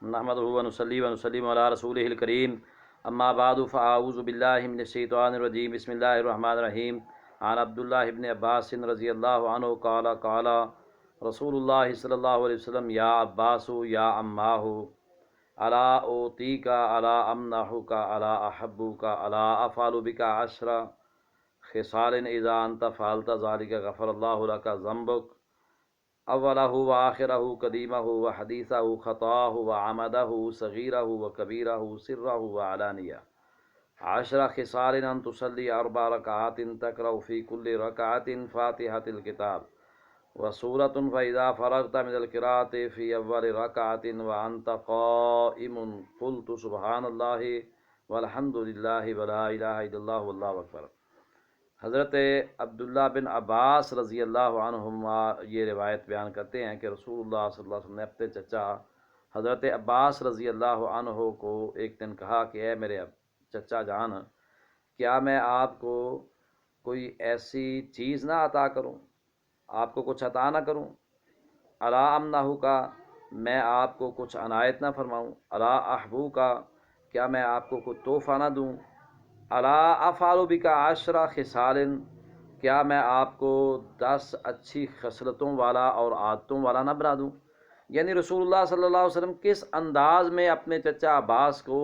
نحمدہ و نصلی و نسلم علی رسولہ الکریم اما بعد فاعوذ باللہ من الشیطان الرجیم بسم اللہ الرحمن الرحیم عن عبداللہ ابن عباس رضی اللہ عنہ قال قال رسول اللہ صلی اللہ علیہ وسلم یا عباس یا عماہ الا اوتیک الا امنحک الا احبک الا افعل بک عشر خصال اذا انت فعلت ذلك غفر اللہ لک ذنبک اولہ و آخرہ قدیمہ و حدیثہ خطاہ و عمدہ صغیرہ و کبیرہ سرہ و علانیہ عشر خصال ان تصلی 4 رکعات تقرأ فی کل رکعت فاتحۃ الکتاب وسورۃ فاذا فرغت من القراءۃ فی اول رکعت وانت قائم قلت سبحان اللہ والحمد للہ ولا الہ الا اللہ واللہ اکبر۔ حضرت عبداللہ بن عباس رضی اللہ عنہما یہ روایت بیان کرتے ہیں کہ رسول اللہ صلی اللہ علیہ وسلم نے اپنے چچا حضرت عباس رضی اللہ عنہ کو ایک دن کہا کہ اے میرے چچا جان، کیا میں آپ کو کوئی ایسی چیز نہ عطا کروں، آپ کو کچھ عطا نہ کروں؟ الا امنحو کا، میں آپ کو کچھ عنایت نہ فرماؤں؟ الا احبو کا، کیا میں آپ کو کوئی تحفہ نہ دوں؟ الا افعل بک 10 خصال، کیا میں آپ کو 10 اچھی خصلتوں والا اور عادتوں والا نہ بنا دوں؟ یعنی رسول اللہ صلی اللہ علیہ وسلم کس انداز میں اپنے چچا عباس کو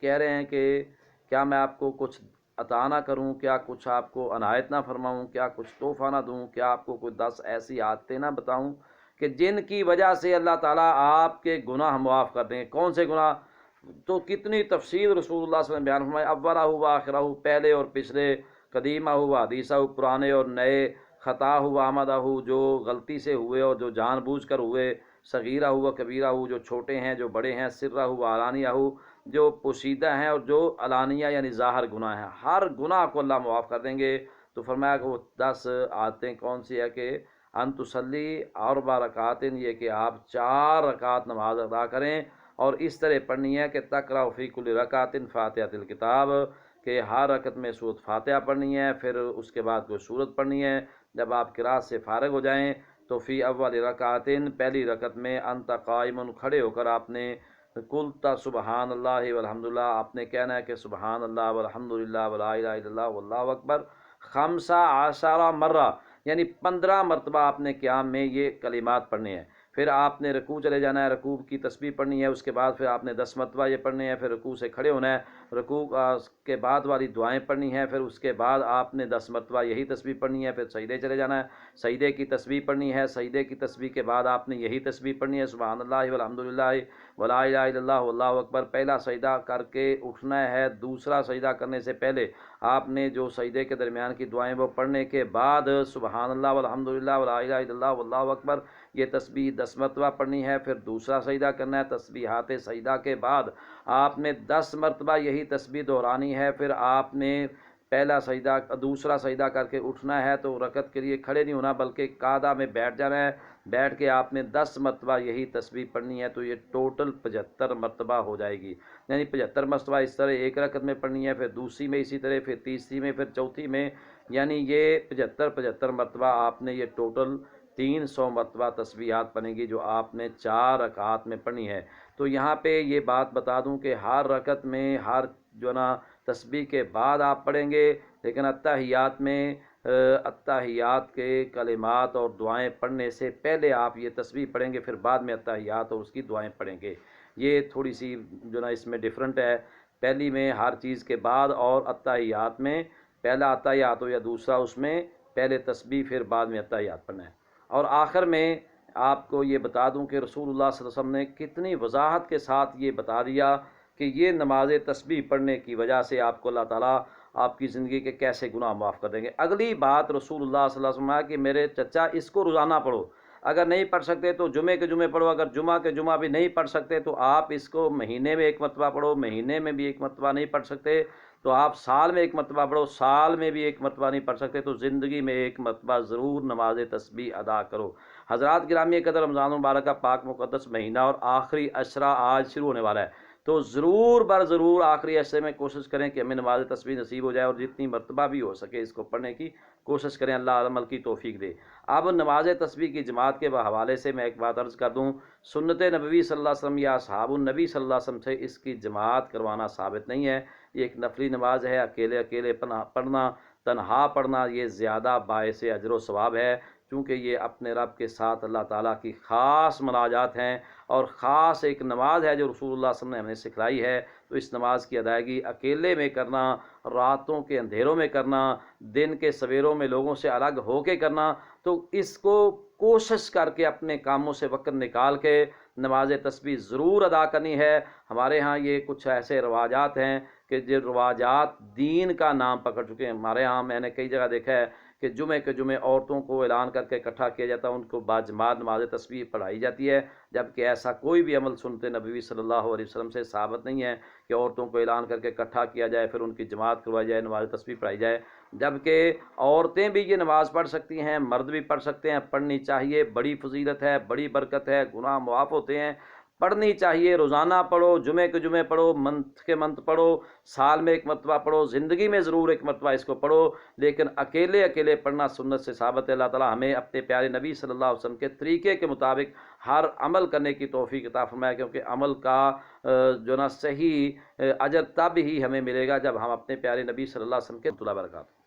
کہہ رہے ہیں کہ کیا میں آپ کو کچھ عطا نہ کروں، کیا کچھ آپ کو عنایت نہ فرماؤں، کیا کچھ تحفہ نہ دوں، کیا آپ کو کوئی 10 ایسی عادتیں نہ بتاؤں کہ جن کی وجہ سے اللہ تعالیٰ آپ کے گناہ معاف کر دیں۔ کون سے گناہ؟ تو کتنی تفصیل رسول اللہ صلی اللہ علیہ وسلم بیان فرمائے، اولہ و آخرہ، پہلے اور پچھلے، قدیمہ ہوا حدیثہ، پرانے اور نئے، خطا ہوا آمدہ، جو غلطی سے ہوئے اور جو جان بوجھ کر ہوئے، صغیرہ ہوا کبیرہ ہو، جو چھوٹے ہیں جو بڑے ہیں، سرہ ہوا علانیہ ہو، جو پوشیدہ ہیں اور جو علانیہ یعنی ظاہر گناہ ہیں، ہر گناہ کو اللہ معاف کر دیں گے۔ تو فرمایا کہ وہ 10 عادتیں کون سی ہے کہ ان تصلی 4 رکعات، یہ کہ آپ 4 رکعت نماز ادا کریں، اور اس طرح پڑھنی ہے کہ تقرأ فی کل رکعت فاتحۃ الکتاب، کہ ہر رکعت میں سورۃ فاتحہ پڑھنی ہے، پھر اس کے بعد کوئی سورت پڑھنی ہے۔ جب آپ قرات سے فارغ ہو جائیں تو فی اول رکعت، پہلی رکعت میں انت قائم، کھڑے ہو کر آپ نے قلت سبحان اللہ والحمد للہ، آپ نے کہنا ہے کہ سبحان اللہ والحمد للہ ولا الہ الا اللہ واللہ اکبر 15 مرہ، یعنی 15 مرتبہ آپ نے قیام میں یہ کلمات پڑھنے ہیں۔ پھر آپ نے رکوع چلے جانا ہے، رکوع کی تسبیح پڑھنی ہے، اس کے بعد پھر آپ نے 10 مرتبہ یہ پڑھنے ہیں، پھر رکوع سے کھڑے ہونا ہے، رکوع کے بعد والی دعائیں پڑھنی ہیں، پھر اس کے بعد آپ نے 10 مرتبہ یہی تسبیح پڑھنی ہے، پھر سجدے چلے جانا ہے، سجدے کی تسبیح پڑھنی ہے، سجدے کی تسبیح کے بعد آپ نے یہی تسبیح پڑھنی ہے، سبحان اللہ والحمد للہ ولا الہ الا اللہ واللہ اکبر۔ پہلا سجدہ کر کے اٹھنا ہے، دوسرا سجدہ کرنے سے پہلے آپ نے جو سجدے کے درمیان کی دعائیں وہ پڑھنے کے بعد سبحان اللہ والحمد للہ ولا الہ الا اللہ واللہ اکبر یہ تسبیح 10 مرتبہ پڑھنی ہے، پھر دوسرا سجدہ کرنا ہے، تسبیحات سجدہ کے بعد آپ نے 10 مرتبہ یہی تسبیح دہرانی ہے، پھر آپ نے پہلا سجدہ دوسرا سجدہ کر کے اٹھنا ہے، تو رکعت کے لیے کھڑے نہیں ہونا بلکہ قعدہ میں بیٹھ جانا ہے، بیٹھ کے آپ نے 10 مرتبہ یہی تسبیح پڑھنی ہے، تو یہ ٹوٹل 75 مرتبہ ہو جائے گی۔ یعنی 75 مرتبہ اس طرح ایک رکعت میں پڑھنی ہے، پھر دوسری میں اسی طرح، پھر تیسری میں، پھر چوتھی میں، یعنی یہ 75 مرتبہ آپ نے یہ ٹوٹل 300 مرتبہ تسبیحات پڑھیں گی جو آپ نے 4 رکعات میں پڑھنی ہے۔ تو یہاں پہ یہ بات بتا دوں کہ ہر رکعت میں ہر جو نا تسبیح کے بعد آپ پڑھیں گے، لیکن اتحیات میں اتحیات کے کلمات اور دعائیں پڑھنے سے پہلے آپ یہ تسبیح پڑھیں گے، پھر بعد میں اتحیات اور اس کی دعائیں پڑھیں گے۔ یہ تھوڑی سی جو نا اس میں ڈیفرنٹ ہے، پہلی میں ہر چیز کے بعد، اور اتحیات میں پہلا اتحیات ہو یا دوسرا، اس میں پہلے تسبیح پھر بعد میں اتحیات پڑھنا ہے۔ اور آخر میں آپ کو یہ بتا دوں کہ رسول اللہ صلی اللہ علیہ وسلم نے کتنی وضاحت کے ساتھ یہ بتا دیا کہ یہ نماز تسبیح پڑھنے کی وجہ سے آپ کو اللہ تعالیٰ آپ کی زندگی کے کیسے گناہ معاف کر دیں گے۔ اگلی بات رسول اللہ صلی اللہ علیہ وسلم کہ میرے چچا اس کو روزانہ پڑھو، اگر نہیں پڑھ سکتے تو جمعے کے جمعے پڑھو، اگر جمعہ کے جمعہ بھی نہیں پڑھ سکتے تو آپ اس کو مہینے میں 1 مرتبہ پڑھو، مہینے میں بھی 1 مرتبہ نہیں پڑھ سکتے تو آپ سال میں 1 مرتبہ پڑھو، سال میں بھی 1 مرتبہ نہیں پڑھ سکتے تو زندگی میں 1 مرتبہ ضرور نماز تسبیح ادا کرو۔ حضرات گرامی قدر، رمضان المبارک کا پاک مقدس مہینہ اور آخری عشرہ آج شروع ہونے والا ہے، تو ضرور بر ضرور آخری حصے میں کوشش کریں کہ ہمیں نماز تسبیح نصیب ہو جائے، اور جتنی مرتبہ بھی ہو سکے اس کو پڑھنے کی کوشش کریں، اللہ عمل کی توفیق دے۔ اب نماز تسبیح کی جماعت کے حوالے سے میں ایک بات عرض کر دوں، سنت نبوی صلی اللہ علیہ وسلم یا اصحاب النبی صلی اللہ علیہ وسلم سے اس کی جماعت کروانا ثابت نہیں ہے۔ یہ ایک نفلی نماز ہے، اکیلے اکیلے پڑھنا، تنہا پڑھنا، یہ زیادہ باعث اجر و ثواب ہے، چونکہ یہ اپنے رب کے ساتھ اللہ تعالیٰ کی خاص مناجات ہیں، اور خاص ایک نماز ہے جو رسول اللہ صلی اللہ علیہ وسلم نے ہمیں سکھلائی ہے۔ تو اس نماز کی ادائیگی اکیلے میں کرنا، راتوں کے اندھیروں میں کرنا، دن کے سویروں میں لوگوں سے الگ ہو کے کرنا، تو اس کو کوشش کر کے اپنے کاموں سے وقت نکال کے نماز تسبیح ضرور ادا کرنی ہے۔ ہمارے ہاں یہ کچھ ایسے رواجات ہیں کہ جو رواجات دین کا نام پکڑ چکے ہیں۔ ہمارے ہاں میں نے کئی جگہ دیکھا ہے کہ جمعے کے جمعے عورتوں کو اعلان کر کے اکٹھا کیا جاتا ہے، ان کو باجماعت نماز تسبیح پڑھائی جاتی ہے، جبکہ ایسا کوئی بھی عمل سنت نبوی صلی اللہ علیہ وسلم سے ثابت نہیں ہے کہ عورتوں کو اعلان کر کے اکٹھا کیا جائے، پھر ان کی جماعت کروائی جائے، نماز تسبیح پڑھائی جائے۔ جبکہ عورتیں بھی یہ نماز پڑھ سکتی ہیں، مرد بھی پڑھ سکتے ہیں، پڑھنی چاہیے، بڑی فضیلت ہے، بڑی برکت ہے، گناہ معاف ہوتے ہیں، پڑھنی چاہیے، روزانہ پڑھو، جمعے کے جمعے پڑھو، منتھ کے منتھ پڑھو، سال میں ایک مرتبہ پڑھو، زندگی میں ضرور ایک مرتبہ اس کو پڑھو، لیکن اکیلے اکیلے پڑھنا سنت سے ثابت ہے۔ اللہ تعالیٰ ہمیں اپنے پیارے نبی صلی اللہ علیہ وسلم کے طریقے کے مطابق ہر عمل کرنے کی توفیق عطا فرمائے، کیونکہ عمل کا جو نا صحیح اجر تب ہی ہمیں ملے گا جب ہم اپنے پیارے نبی صلی اللہ علیہ وسلم کے برکات